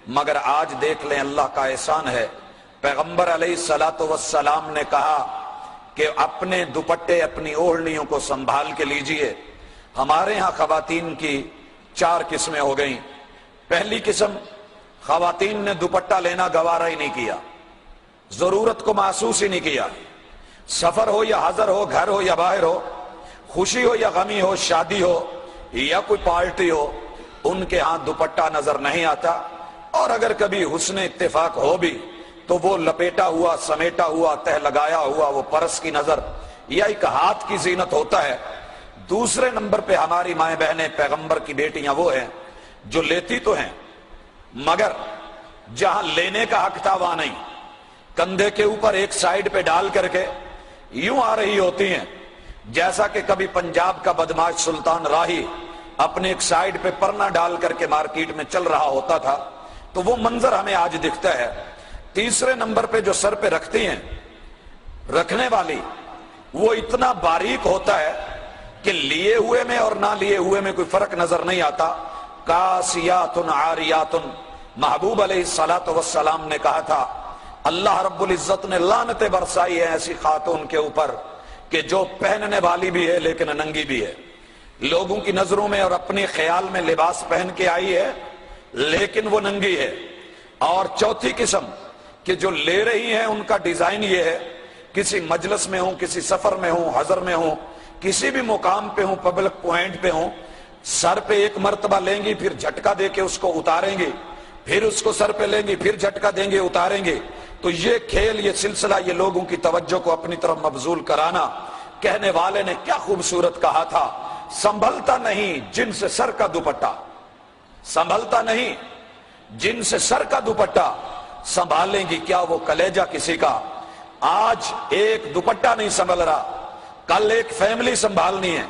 مگر آج دیکھ لیں اللہ کا احسان ہے، پیغمبر علیہ الصلوۃ والسلام نے کہا کہ اپنے دوپٹے اپنی اوڑھنیوں کو سنبھال کے لیجئے۔ ہمارے ہاں خواتین کی 4 قسمیں ہو گئیں۔ پہلی قسم، خواتین نے دوپٹہ لینا گوارا ہی نہیں کیا، ضرورت کو محسوس ہی نہیں کیا۔ سفر ہو یا حضر ہو، گھر ہو یا باہر ہو، خوشی ہو یا غمی ہو، شادی ہو یا کوئی پارٹی ہو، ان کے ہاں دوپٹہ نظر نہیں آتا، اور اگر کبھی حسن اتفاق ہو بھی تو وہ لپیٹا ہوا، سمیٹا ہوا، تہ لگایا ہوا وہ پرس کی نظر یا ایک ہاتھ کی زینت ہوتا ہے۔ دوسرے نمبر پہ ہماری مائیں بہنیں، پیغمبر کی بیٹیاں وہ ہیں جو لیتی تو ہیں مگر جہاں لینے کا حق تھا وہاں نہیں، کندھے کے اوپر ایک سائیڈ پہ ڈال کر کے یوں آ رہی ہوتی ہیں، جیسا کہ کبھی پنجاب کا بدماش سلطان راہی اپنے ایک سائیڈ پہ پرنا ڈال کر کے مارکیٹ میں چل رہا ہوتا تھا، تو وہ منظر ہمیں آج دکھتا ہے۔ تیسرے نمبر پہ جو سر پہ رکھتی ہیں، رکھنے والی وہ اتنا باریک ہوتا ہے کہ لیے ہوئے میں اور نہ لیے ہوئے میں کوئی فرق نظر نہیں آتا۔ کاسیات عاریات، محبوب علیہ الصلوۃ والسلام نے کہا تھا اللہ رب العزت نے لعنتیں برسائی ہے ایسی خاتون کے اوپر کہ جو پہننے والی بھی ہے لیکن ننگی بھی ہے، لوگوں کی نظروں میں اور اپنے خیال میں لباس پہن کے آئی ہے لیکن وہ ننگی ہے۔ اور چوتھی قسم کہ جو لے رہی ہیں ان کا ڈیزائن یہ ہے، کسی مجلس میں ہوں، کسی سفر میں ہوں، حضر میں ہوں، کسی بھی مقام پہ ہوں، پبلک پوائنٹ پہ ہوں، سر پہ ایک مرتبہ لیں گی، پھر جھٹکا دے کے اس کو اتاریں گی، پھر اس کو سر پہ لیں گی، پھر جھٹکا دیں گے، اتاریں گے۔ تو یہ کھیل، یہ سلسلہ، یہ لوگوں کی توجہ کو اپنی طرف مبذول کرانا، کہنے والے نے کیا خوبصورت کہا تھا، سنبھلتا نہیں جن سے سر کا دوپٹہ، سنبھلتا نہیں جن سے سر کا دوپٹہ، سنبھالیں گی کیا وہ کلیجہ کسی کا۔ آج ایک دوپٹہ نہیں سنبھل رہا، کل ایک فیملی سنبھالنی ہے،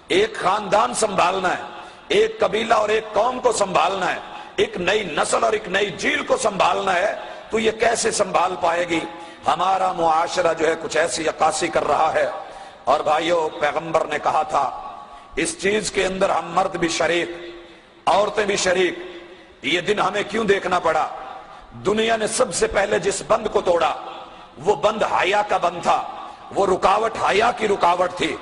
ایک خاندان سنبھالنا ہے، ایک قبیلہ اور ایک قوم کو سنبھالنا ہے، ایک نئی نسل اور ایک نئی جیل کو سنبھالنا ہے، تو یہ کیسے سنبھال پائے گی؟ ہمارا معاشرہ جو ہے کچھ ایسی عکاسی کر رہا ہے۔ اور بھائیو، پیغمبر نے کہا تھا اس چیز کے اندر ہم مرد بھی شریک، عورتیں بھی شریک۔ یہ دن ہمیں کیوں دیکھنا پڑا؟ دنیا نے سب سے پہلے جس بند کو توڑا وہ بند حیا کا بند تھا، وہ رکاوٹ حیا کی رکاوٹ تھی۔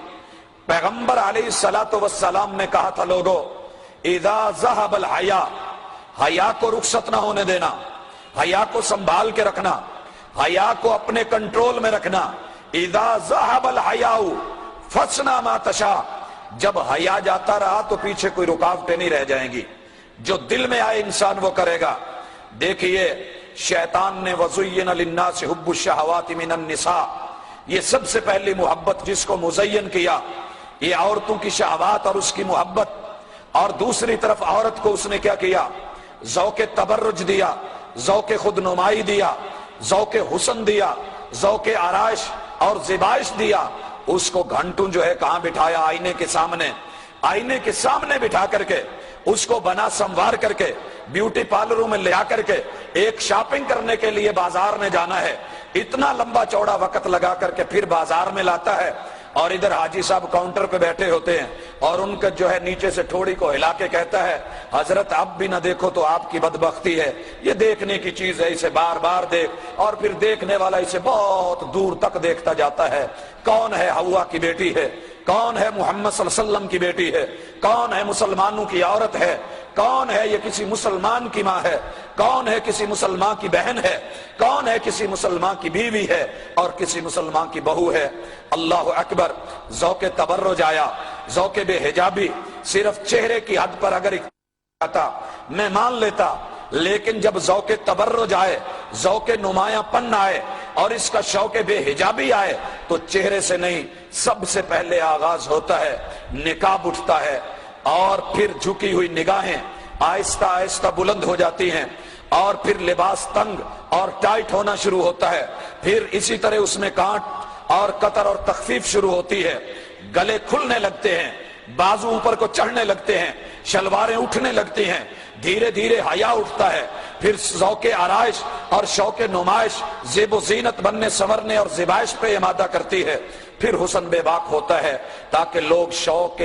پیغمبر علیہ الصلوۃ والسلام نے کہا تھا لوگو اذا ذهب الحیا، حیا کو رخصت نہ ہونے دینا، حیا کو سنبھال کے رکھنا، حیا کو اپنے کنٹرول میں رکھنا۔ اذا ذهب الحیا فاصنع ما تشاء، جب حیا جاتا رہا تو پیچھے کوئی رکاوٹیں نہیں رہ جائیں گی، جو دل میں آئے انسان وہ کرے گا۔ دیکھیے شیطان نے وَزُيِّنَ لِلنَّاسِ حُبُّ الشَّهَوَاتِ مِنَ النِّسَاءِ، یہ سب سے پہلی محبت جس کو مزین کیا یہ عورتوں کی شہوات اور اس کی محبت، اور دوسری طرف عورت کو اس نے کیا کیا؟ ذوق تبرج دیا، ذوق خود نمائی دیا، ذوق حسن دیا، ذوق آرائش اور زیبائش دیا۔ اس کو گھنٹوں جو ہے کہاں بٹھایا؟ آئینے کے سامنے، آئینے کے سامنے بٹھا کر کے اس کو بنا سنوار کر کے بیوٹی پارلروں میں لے آ کر کے ایک شاپنگ کرنے کے لیے بازار میں جانا ہے، اتنا لمبا چوڑا وقت لگا کر کے پھر بازار میں لاتا ہے، اور ادھر حاجی صاحب کاؤنٹر پہ بیٹھے ہوتے ہیں اور ان کا جو ہے نیچے سے ٹھوڑی کو ہلا کے کہتا ہے حضرت اب بھی نہ دیکھو تو آپ کی بدبختی ہے، یہ دیکھنے کی چیز ہے، اسے بار بار دیکھ۔ اور پھر دیکھنے والا اسے بہت دور تک دیکھتا جاتا ہے۔ کون ہے؟ حوا کی بیٹی ہے، کون ہے؟ محمد صلی اللہ علیہ وسلم کی بیٹی ہے، کون ہے؟ مسلمانوں کی عورت ہے، کون ہے؟ یہ کسی مسلمان کی ماں ہے، کون ہے؟ کسی مسلمان کی بہن ہے، کون ہے؟ کسی مسلمان کی بیوی ہے اور کسی مسلمان کی بہو ہے۔ اللہ اکبر! ذوق تبرج آیا، ذوق بے حجابی صرف چہرے کی حد پر اگر آتا میں مان لیتا، لیکن جب ذوق تبرج آئے، ذوق نمایاں پن آئے اور اس کا شوق بے حجابی آئے تو چہرے سے نہیں، سب سے پہلے آغاز ہوتا ہے نقاب اٹھتا ہے، اور پھر جھکی ہوئی نگاہیں آہستہ آہستہ بلند ہو جاتی ہیں، اور پھر لباس تنگ اور ٹائٹ ہونا شروع ہوتا ہے، پھر اسی طرح اس میں کانٹ اور قطر اور تخفیف شروع ہوتی ہے، گلے کھلنے لگتے ہیں، بازو اوپر کو چڑھنے لگتے ہیں، شلواریں اٹھنے لگتی ہیں، دھیرے دھیرے حیا اٹھتا ہے، پھر ذوق آرائش اور شوق نمائش زیب و زینت بننے سنورنے اور زیبائش پہ امادہ کرتی ہے، پھر حسن بے باک ہوتا ہے تاکہ لوگ شوق